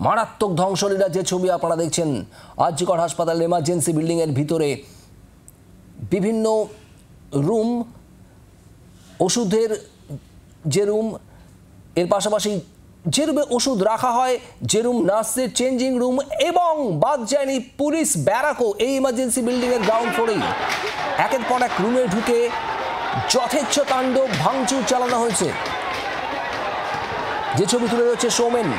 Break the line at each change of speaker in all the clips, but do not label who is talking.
মারাত্মক ধ্বংসলীলা যে ছবি আপনারা দেখছেন আরজিকর হাসপাতালের এমার্জেন্সি বিল্ডিং এর ভিতরে বিভিন্ন রুম, ওষুধের যে রুম, এর পাশাপাশি যে রুমে ওষুধ রাখা হয়, যে রুম নার্সের চেঞ্জিং রুম, এবং বাদ যায়নি পুলিশ ব্যারাকও এই ইমার্জেন্সি বিল্ডিং এর গ্রাউন্ড ফ্লোরেই একের পর এক রুমে ঢুকে যথেচ্ছ তাণ্ডব ভাঙচুর চালানো হয়েছে। যে ছবি তুলে ধরছে সৌমেন।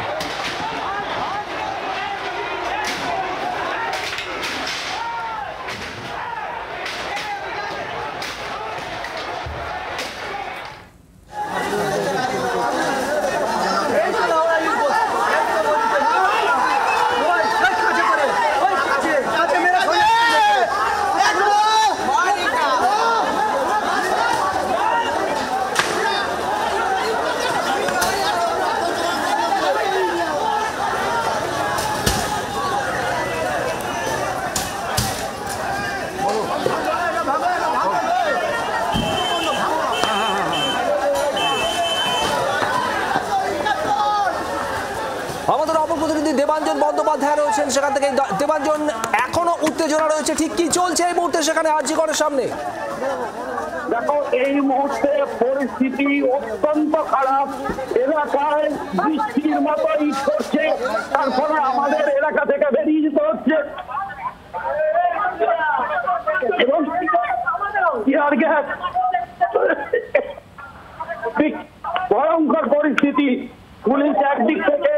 আমাদের অপর প্রতিনিধি দেবাঞ্জন বন্দ্যোপাধ্যায় রয়েছেন সেখান থেকে। দেবাঞ্জন, এখনো উত্তেজনা রয়েছে, ঠিক কি চলছে এই মুহূর্তে সেখানে আরজিকরের সামনে?
দেখো, এই মুহূর্তে পরিস্থিতি অত্যন্ত খারাপ। এলাকায় বৃষ্টির মতো ইট করছে, তারপরে আমাদের এলাকা থেকে বেরিয়ে যেতে হচ্ছে এবং ভয়ঙ্কর পরিস্থিতি। পুলিশ একদিক থেকে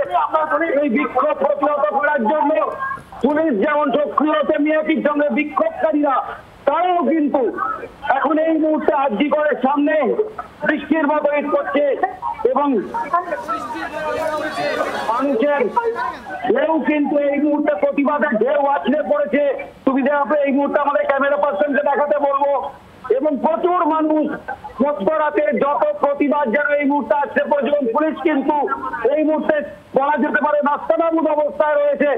এই বিক্ষোভ প্রতিহত করার জন্য পুলিশ যেমন সক্রিয়, তেমনি একই সঙ্গে বিক্ষোভকারীরা তারাও কিন্তু এখন এই মুহূর্তে আরজিকরের সামনে বৃষ্টির মতো ইট করছে এবং মানুষের ঢেউ কিন্তু এই মুহূর্তে প্রতিবাদের ঢেউ আছড়ে পড়েছে। তুমি দেখো, এই মুহূর্তে আমাদের ক্যামেরা পার্সনকে দেখাতে বলবো, এবং প্রচুর মানুষ মধ্যরাতে যত প্রতিবাদ যেন এই মুহূর্তে আসছে পড়েছে। পুলিশ কিন্তু এই মুহূর্তে বলা যেতে পারে নাস্তানাবুদ অবস্থায় রয়েছে।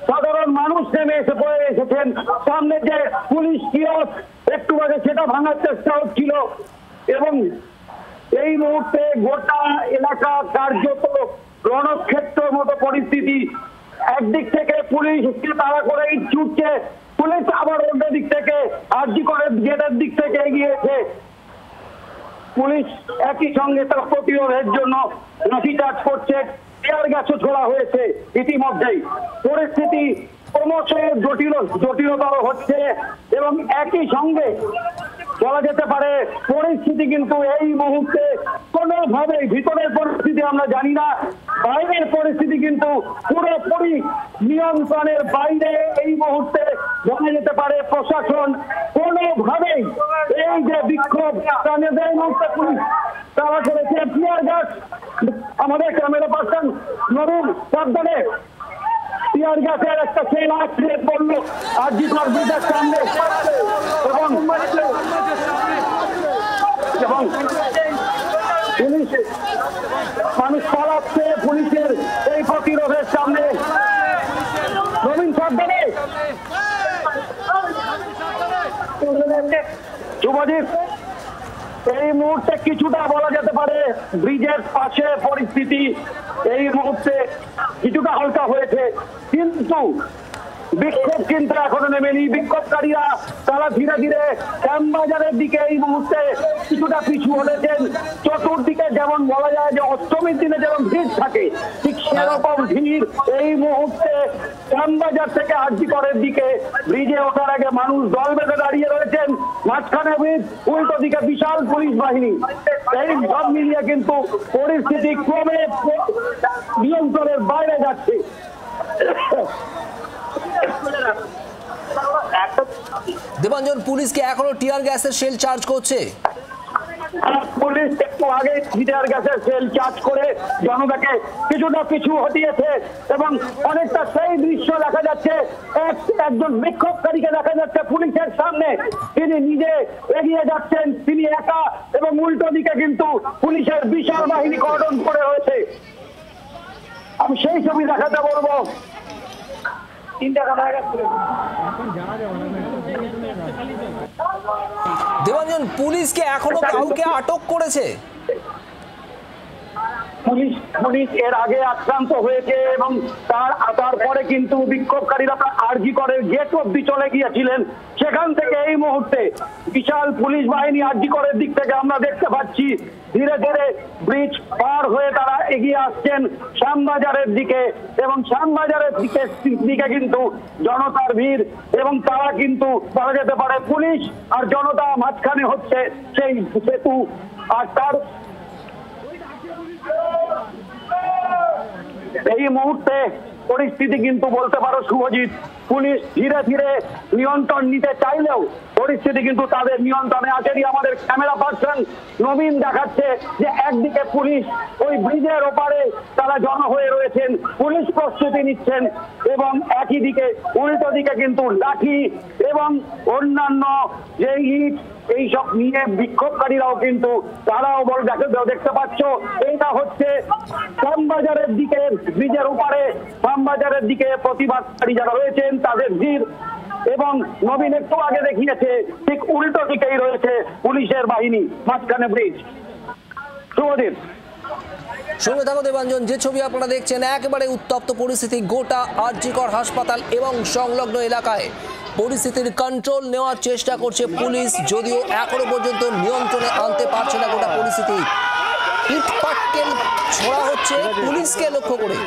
সাধারণ মানুষ নেমে এসে পড়ে এসেছেন। সামনে যে পুলিশ কিয়স্ক একটু আগে সেটা ভাঙার চেষ্টা হচ্ছিল এবং এই মুহূর্তে গোটা এলাকা কার্যত রণক্ষেত্রের মতো পরিস্থিতি। একদিক থেকে পুলিশকে তাড়া করে ইট ছুটছে, পুলিশ আবার অন্য দিক থেকে আরজিকরের গেটের দিক থেকে এগিয়েছে। পুলিশ একই সঙ্গে তার প্রতিরোধের জন্য লাঠিচার্জ করছে, টিয়ার গ্যাসও ছোড়া হয়েছে। ইতিমধ্যেই পরিস্থিতি ক্রমশ জটিলতর হচ্ছে এবং একই সঙ্গে বলা যেতে পারে পরিস্থিতি কিন্তু এই মুহূর্তে কোনোভাবেই, ভিতরের পরিস্থিতি আমরা জানি না, বাইরের পরিস্থিতি কিন্তু পুরোপুরি নিয়ন্ত্রণের বাইরে। এই মুহূর্তে বলা যেতে পারে প্রশাসন কোনোভাবেই এই যে বিক্ষোভ এই মুহূর্তে পুলিশ তারা করেছে টিয়ার গ্যাস। আমাদের ক্যামেরা পার্সন নরুন সাবধানে টিয়ার গ্যাসের একটা সেল আছড়ে পড়লো আরজিকর ব্রিজের সামনে এবং পুলিশ মানুষ পালাচ্ছে পুলিশের এই প্রতিরোধের সামনে। নবীন সাবধানে, শুভজিৎ, এই মুহূর্তে কিছুটা বলা যেতে পারে ব্রিজের পাশে পরিস্থিতি এই মুহূর্তে কিছুটা হালকা হয়েছে, কিন্তু বিক্ষোভ কিন্তু এখনো নেমেনি। বিক্ষোভকারীরা তারা ধীরে ধীরে শ্যামবাজারের দিকে এই মুহূর্তে কিছুটা পিছু হলেছেন। চতুর্দিকে যেমন বলা যায় যে অষ্টমীর দিনে যেমন ভিড় থাকে, ঠিক সেরকম ভিড় এই মুহূর্তে শ্যামবাজার থেকে আরজিকরের দিকে। ব্রিজে ওঠার আগে মানুষ দল বেঁধে দাঁড়িয়ে রয়েছেন, মাঝখানে ব্রিজ, উল্টো দিকে বিশাল পুলিশ বাহিনী। এই সব মিলিয়ে কিন্তু পরিস্থিতি ক্রমে নিয়ন্ত্রণের বাইরে যাচ্ছে।
দেবাঞ্জন, পুলিশকে এখনো টিয়ার গ্যাসের শেল চার্জ করছে?
পুলিশ একটু আগে টিয়ার গ্যাসের শেল চার্জ করে জনতাকে কিছুটা পিছু হটিয়েছে এবং অনেকটা সেই দৃশ্য দেখা যাচ্ছে। একজন বিক্ষোভকারীকে দেখা যাচ্ছে পুলিশের সামনে, তিনি নিজে এগিয়ে যাচ্ছেন, তিনি একা, এবং উল্টো দিকে কিন্তু পুলিশের বিশাল বাহিনী কর্ডন করে রয়েছে। আমি সেই ছবি দেখাতে বলবো।
দেবাঞ্জন, পুলিশকে এখনো কাউকে আটক করেছে?
পুলিশ এর আগে আক্রান্ত হয়েছে এবং তারপরে কিন্তু বিক্ষোভকারীরা আরজি করে গেট অব্দি চলে গিয়েছিলেন। সেখান থেকে এই মুহূর্তে বিশাল পুলিশ বাহিনী আরজি করের দিক থেকে আমরা দেখতে পাচ্ছি ধীরে ধীরে ব্রিজ পার হয়ে তারা এগিয়ে আসছেন শ্যামবাজারের দিকে এবং শ্যামবাজারের দিকে কিন্তু জনতার ভিড় এবং তারা কিন্তু বলা যেতে পারে পুলিশ আর জনতা মাঝখানে হচ্ছে সেই সেতু। আর তার এই মুহূর্তে পরিস্থিতি কিন্তু বলতে পারো শুভজিৎ, পুলিশ ধীরে ধীরে নিয়ন্ত্রণ নিতে চাইলেও পরিস্থিতি কিন্তু তাদের নিয়ন্ত্রণে আছে। আমাদের ক্যামেরা পার্সন নবীন দেখাচ্ছে যে একদিকে পুলিশ ওই ব্রিজের ওপারে তারা জড়ো হয়ে রয়েছেন, পুলিশ প্রস্তুতি নিচ্ছেন এবং একই দিকে উল্টো দিকে কিন্তু লাঠি এবং অন্যান্য যে ইট এইসব নিয়ে বিক্ষোভকারীরাও কিন্তু তারাও দেখতে পাচ্ছ এইটা হচ্ছে শ্যামবাজারের দিকে ব্রিজের ওপারে শ্যামবাজারের দিকে প্রতিবাদকারী যারা রয়েছেন তাদের ভিড় এবং নবীন একটু আগে দেখিয়েছে ঠিক উল্টো দিকেই রয়েছে পুলিশের বাহিনী মাঝখানে ব্রিজ। শুভদীপ,
সঙ্গে থাকো দেবাঞ্জন। যে ছবি আপনারা দেখছেন একেবারে উত্তপ্ত পরিস্থিতি গোটা আরজি কর হাসপাতাল এবং সংলগ্ন এলাকায়। পরিস্থিতির কন্ট্রোল নেওয়ার চেষ্টা করছে পুলিশ, যদিও এখনো পর্যন্ত নিয়ন্ত্রণে আনতে পারছে না গোটা পরিস্থিতি। ইট পাটকেল ছোড়া হচ্ছে পুলিশকে লক্ষ্য করে।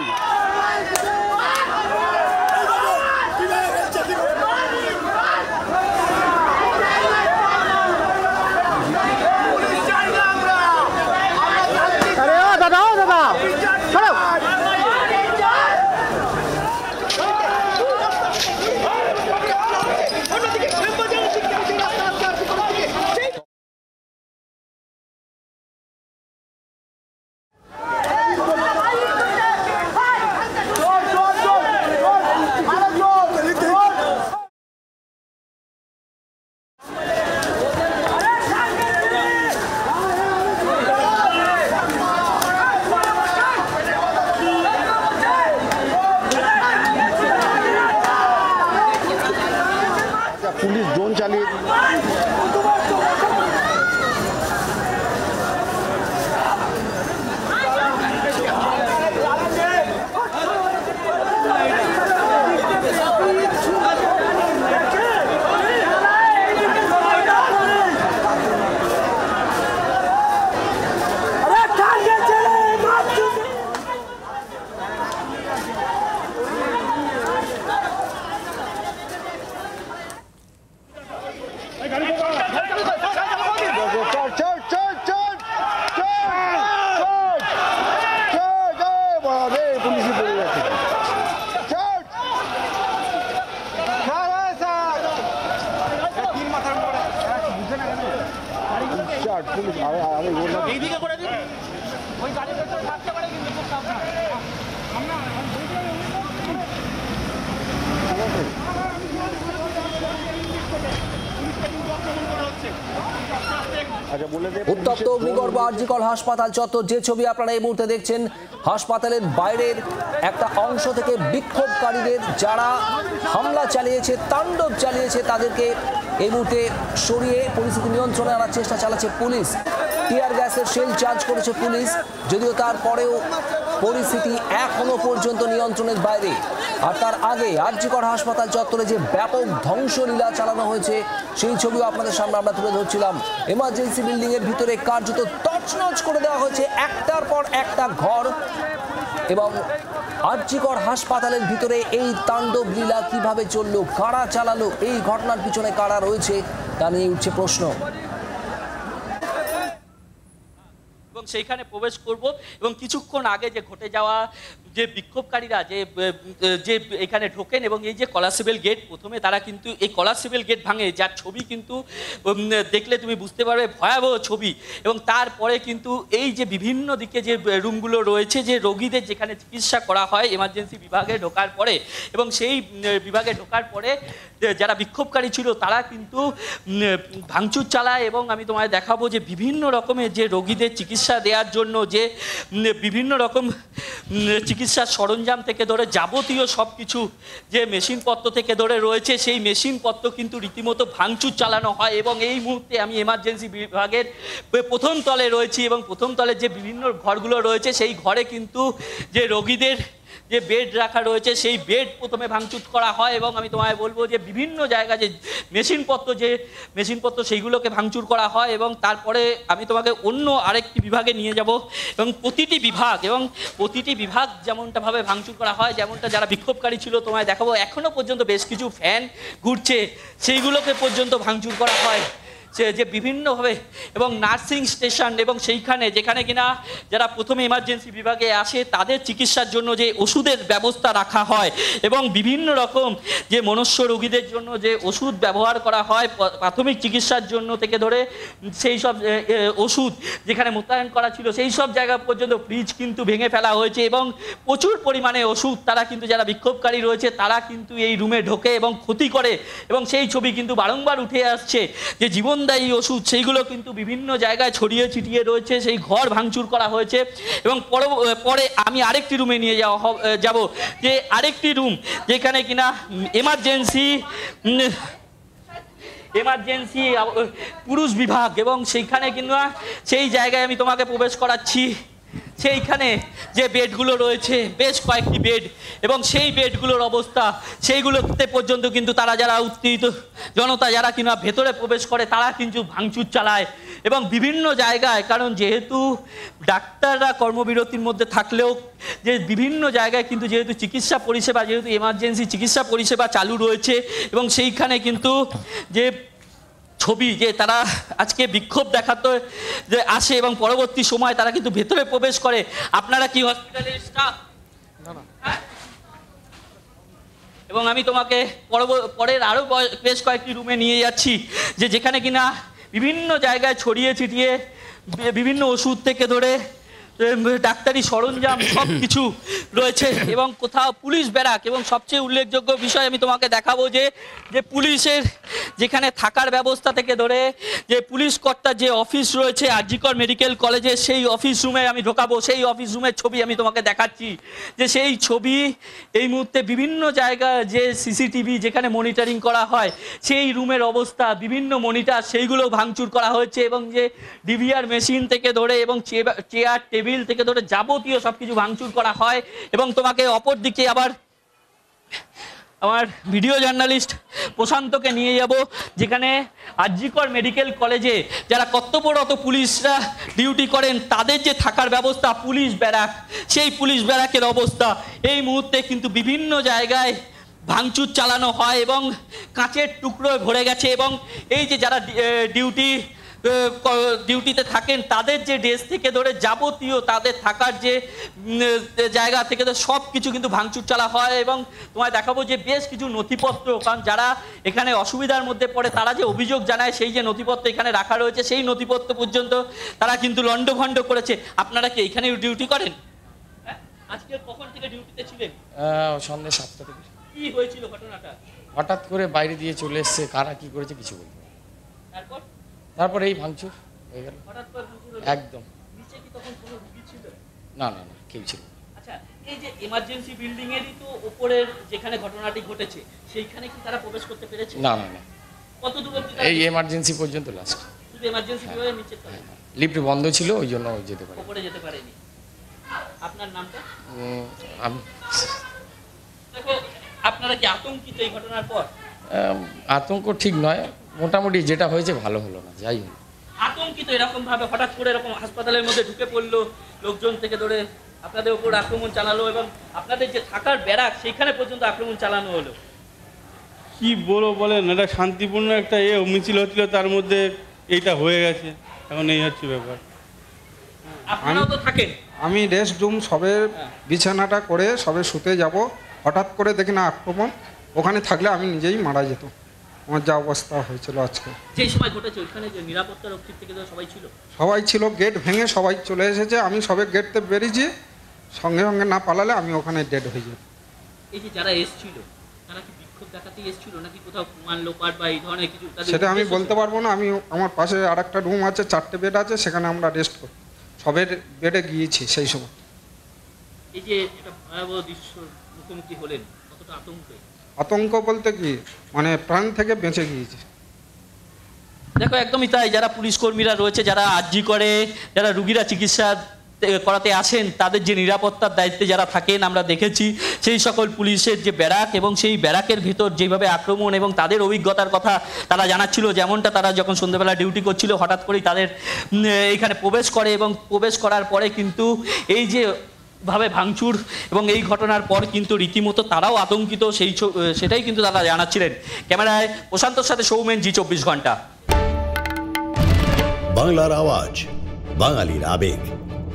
পুলিশ ড্রোন চালিয়ে
এইদিকে করে দিন, ওই গাড়িটা থাকতে পারে কিন্তু খুব সাবধান।
উত্তপ্ত অগ্নিগর্ভ আরজি কর হাসপাতাল চত্বর। যে ছবি আপনারা এই মুহূর্তে দেখছেন হাসপাতালের বাইরের একটা অংশ থেকে বিক্ষোভকারীদের যারা হামলা চালিয়েছে, তাণ্ডব চালিয়েছে, তাদেরকে এই মুহূর্তে সরিয়ে পরিস্থিতি নিয়ন্ত্রণে আনার চেষ্টা চালাচ্ছে পুলিশ। টিয়ার গ্যাসের শেল চার্জ করেছে পুলিশ, যদিও তারপরেও পরিস্থিতি এখনো পর্যন্ত নিয়ন্ত্রণের বাইরে। আর তার আগে আরজি কর হাসপাতাল চত্বরে যে ব্যাপক ধ্বংসলীলা চালানো হয়েছে সেই ছবিও আপনাদের সামনে আমরা তুলে ধরছিলাম। এমার্জেন্সি বিল্ডিং এর ভিতরে কার্যত তছনছ করে দেওয়া হয়েছে একটার পর একটা ঘর, এবং আরজি কর হাসপাতালের ভিতরে এই তাণ্ডব লীলা কিভাবে চললো, কারা চালালো, এই ঘটনার পিছনে কারা রয়েছে তা নিয়ে উঠছে প্রশ্ন।
এবং সেইখানে প্রবেশ করব এবং কিছুক্ষণ আগে যে ঘটে যাওয়া যে বিক্ষোভকারীরা যে এখানে ঢোকেন এবং এই যে কলারসেবল গেট, প্রথমে তারা কিন্তু এই কলারসেবল গেট ভাঙে, যার ছবি কিন্তু দেখলে তুমি বুঝতে পারবে ভয়াবহ ছবি। এবং তারপরে কিন্তু এই যে বিভিন্ন দিকে যে রুমগুলো রয়েছে, যে রোগীদের যেখানে চিকিৎসা করা হয় এমার্জেন্সি বিভাগে ঢোকার পরে, এবং সেই বিভাগে ঢোকার পরে যারা বিক্ষোভকারী ছিল তারা কিন্তু ভাঙচুর চালায়। এবং আমি তোমায় দেখাবো যে বিভিন্ন রকমের যে রোগীদের চিকিৎসা চিকিৎসা দেওয়ার জন্য যে বিভিন্ন রকম চিকিৎসার সরঞ্জাম থেকে ধরে যাবতীয় সব কিছু যে মেশিনপত্র থেকে ধরে রয়েছে, সেই মেশিনপত্র কিন্তু রীতিমতো ভাঙচুর চালানো হয়। এবং এই মুহূর্তে আমি এমার্জেন্সি বিভাগের প্রথম তলে রয়েছি এবং প্রথম তলে যে বিভিন্ন ঘরগুলো রয়েছে সেই ঘরে কিন্তু যে রোগীদের যে বেড রাখা রয়েছে সেই বেড প্রথমে ভাঙচুর করা হয়। এবং আমি তোমায় বলবো যে বিভিন্ন জায়গা যে মেশিনপত্র সেইগুলোকে ভাঙচুর করা হয়। এবং তারপরে আমি তোমাকে অন্য আরেকটি বিভাগে নিয়ে যাব এবং প্রতিটি বিভাগ যেমনটাভাবে ভাঙচুর করা হয়, যেমনটা যারা বিক্ষোভকারী ছিল তোমায় দেখাবো। এখনও পর্যন্ত বেশ কিছু ফ্যান ঘুরছে, সেইগুলোকে পর্যন্ত ভাঙচুর করা হয় যে বিভিন্নভাবে। এবং নার্সিং স্টেশন এবং সেইখানে যেখানে কিনা যারা প্রথমে এমার্জেন্সি বিভাগে আসে তাদের চিকিৎসার জন্য যে ওষুধের ব্যবস্থা রাখা হয় এবং বিভিন্ন রকম যে মনুষ্য রোগীদের জন্য যে ওষুধ ব্যবহার করা হয় প্রাথমিক চিকিৎসার জন্য থেকে ধরে সেই সব ওষুধ যেখানে মোতায়েন করা ছিল সেই সব জায়গা পর্যন্ত ফ্রিজ কিন্তু ভেঙে ফেলা হয়েছে এবং প্রচুর পরিমাণে ওষুধ তারা কিন্তু যারা বিক্ষোভকারী রয়েছে তারা কিন্তু এই রুমে ঢোকে এবং ক্ষতি করে। এবং সেই ছবি কিন্তু বারংবার উঠে আসছে যে জীবনদায়ী ওষুধ সেইগুলো কিন্তু বিভিন্ন জায়গায় ছড়িয়ে ছিটিয়ে রয়েছে, সেই ঘর ভাঙচুর করা হয়েছে। এবং পরে আমি আরেকটি রুমে নিয়ে যাব যে আরেকটি রুম যেখানে কিনা এমার্জেন্সি পুরুষ বিভাগ এবং সেইখানে কিনা সেই জায়গায় আমি তোমাকে প্রবেশ করাচ্ছি। সেইখানে যে বেডগুলো রয়েছে বেশ কয়েকটি বেড এবং সেই বেডগুলোর অবস্থা সেইগুলোতে পর্যন্ত কিন্তু তারা যারা উত্তেজিত জনতা যারা কিনা ভেতরে প্রবেশ করে তারা কিন্তু ভাঙচুর চালায় এবং বিভিন্ন জায়গায়, কারণ যেহেতু ডাক্তাররা কর্মবিরতির মধ্যে থাকলেও যে বিভিন্ন জায়গায় কিন্তু যেহেতু চিকিৎসা পরিষেবা যেহেতু এমার্জেন্সি চিকিৎসা পরিষেবা চালু রয়েছে এবং সেইখানে কিন্তু যে ছবি যে তারা আজকে বিক্ষোভ দেখাতে যে আসে এবং পরবর্তী সময় তারা কিন্তু ভেতরে প্রবেশ করে। আপনারা কি হসপিটালের স্টাফ? এবং আমি তোমাকে পরের আরও বেশ কয়েকটি রুমে নিয়ে যাচ্ছি যে যেখানে কিনা বিভিন্ন জায়গায় ছড়িয়ে ছিটিয়ে বিভিন্ন ওষুধ থেকে ধরে ডাক্তারি সরঞ্জাম সব কিছু রয়েছে এবং কোথাও পুলিশ ব্যারাক। এবং সবচেয়ে উল্লেখযোগ্য বিষয় আমি তোমাকে দেখাবো যে পুলিশের যেখানে থাকার ব্যবস্থা থেকে ধরে যে পুলিশ কর্তার যে অফিস রয়েছে আরজিকর মেডিকেল কলেজে সেই অফিস রুমে আমি ঢোকাবো। সেই অফিস রুমের ছবি আমি তোমাকে দেখাচ্ছি যে সেই ছবি এই মুহূর্তে বিভিন্ন জায়গায় যে সিসিটিভি যেখানে মনিটরিং করা হয় সেই রুমের অবস্থা বিভিন্ন মনিটর সেইগুলো ভাঙচুর করা হয়েছে এবং যে ডিভিআর মেশিন থেকে ধরে এবং চেয়ার টেবিল থেকে ধরে যাবতীয় সবকিছু ভাঙচুর করা হয়। এবং তোমাকে অপর দিকে আবার আমার ভিডিও জার্নালিস্ট প্রশান্তকে নিয়ে যাব যেখানে আরজিকর মেডিকেল কলেজে যারা কর্তব্যরত পুলিশরা ডিউটি করেন তাদের যে থাকার ব্যবস্থা পুলিশ ব্যারাক, সেই পুলিশ ব্যারাকের অবস্থা এই মুহূর্তে কিন্তু বিভিন্ন জায়গায় ভাঙচুর চালানো হয় এবং কাঁচের টুকরোয় ভরে গেছে। এবং এই যে যারা ডিউটিতে থাকেন তাদের যে ড্রেস থেকে ধরে যাবতীয় তাদের থাকার যে জায়গা থেকে সব কিছু কিন্তু ভাঙচুর চালা হয়। এবং তোমায় দেখাবো যে বেশ কিছু নথিপত্র, কারণ যারা এখানে অসুবিধার মধ্যে পড়ে তারা যে অভিযোগ জানায় সেই যে নথিপত্র এখানে রাখা রয়েছে সেই নথিপত্র পর্যন্ত তারা কিন্তু লণ্ডভণ্ড করেছে। আপনারা কি এখানে ডিউটি করেন? আজকে কখন থেকে ডিউটিতে ছিলেন?
সন্ধ্যে 7টা থেকে।
কি হয়েছিল ঘটনাটা?
হঠাৎ করে বাইরে দিয়ে চলে এসছে, কারা কি করেছে কিছু বলবো। তারপর এই ভাঙচুর হয়ে গেল একদম।
নিচে কি তখন কোনো রোগী ছিল?
না না না, কেউ ছিল।
আচ্ছা, এই যে এমার্জেন্সি বিল্ডিং এরই তো উপরের যেখানে ঘটনাটি ঘটেছে সেইখানে কি তারা প্রবেশ করতে পেরেছে?
না না না,
কত দূর অবধি?
এই এমার্জেন্সি পর্যন্ত লাস্ট।
শুধু এমার্জেন্সি বিভাগের নিচে তো?
লিফট বন্ধ ছিল ওই জন্য যেতে পারে,
উপরে যেতে পারেনি। আপনার নামটা?
আমি।
দেখো, আপনারা কি আতঙ্কিত এই ঘটনার পর?
আতঙ্ক ঠিক নয়, মোটামুটি যেটা হয়েছে ভালো হলো না, যাই হোক।
আতঙ্কিত এরকম ভাবে হঠাৎ করে এরকম হাসপাতালের মধ্যে ঢুকে পড়লো লোকজন থেকে ধরে আপনাদের উপর আক্রমণ চালালো এবং আপনাদের যে থাকার ব্যারাক সেইখানে পর্যন্ত আক্রমণ চালানো হলো।
কি বলবো বলেন, এটা শান্তিপূর্ণ একটা মিছিল হচ্ছিল তার মধ্যে এইটা হয়ে গেছে, এখন এই হচ্ছে ব্যাপার।
আপনারাও তো থাকেন?
আমি রেস্ট রুম সবে বিছানাটা করে সবে শুতে যাব, হঠাৎ করে দেখি না আক্রমণ। ওখানে থাকলে আমি নিজেই মারা যেত, আমার যা অবস্থা হয়েছিল আজকে।
যেই সময় ঘটেছে ওইখানে যে নিরাপত্তা রক্ষীর থেকে সবাই ছিল?
সবাই ছিল, গেট ভেঙে সবাই চলে এসেছে। আমি সবে গেটতে বেরিয়েছি, সঙ্গে সঙ্গে না পালালে আমি ওখানে ডেড হয়ে যাই।
এই যে যারা এসেছিল তারা কি বিক্ষোভ দেখাতে এসেছিল নাকি কোথাও প্রমাণ লোপাট বা এই ধরনের কিছু?
সেটা আমি বলতে পারবো না। আমি আমার পাশে আরেকটা রুম আছে, 4টে বেড আছে, সেখানে আমরা রেস্ট করি, সবের বেডে গিয়েছি সেই সময়।
এই যে একটা ভয়াবহ দৃশ্য মুখোমুখি হলেন, কতটা আতঙ্কে?
আতঙ্ক বলতে কি, মানে প্রাণ থেকে বেঁচে গিয়েছে।
দেখো একদমই তাই, যারা পুলিশ কর্মীরা রয়েছে, যারা আর্জি করে, যারা রুগীরা চিকিৎসা করাতে আসেন, তাদের যে নিরাপত্তার দায়িত্বে যারা থাকেন, আমরা দেখেছি সেই সকল পুলিশের যে ব্যারাক এবং সেই ব্যারাকের ভিতর যেভাবে আক্রমণ এবং তাদের অভিজ্ঞতার কথা তারা জানাচ্ছিল, যেমনটা তারা যখন সন্ধ্যেবেলা ডিউটি করছিল হঠাৎ করেই তাদের এইখানে প্রবেশ করে এবং প্রবেশ করার পরে কিন্তু এই যে ভাবে ভাঙচুর এবং এই ঘটনার পর কিন্তু রীতিমতো তারাও আতঙ্কিত, সেটাই কিন্তু তারা জানাচ্ছিলেন। ক্যামেরায় প্রশান্তর সাথে সৌমেন, জি24 ঘন্টা।
বাংলার আওয়াজ, বাঙালির আবেগ,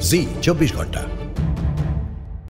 জি24 ঘন্টা।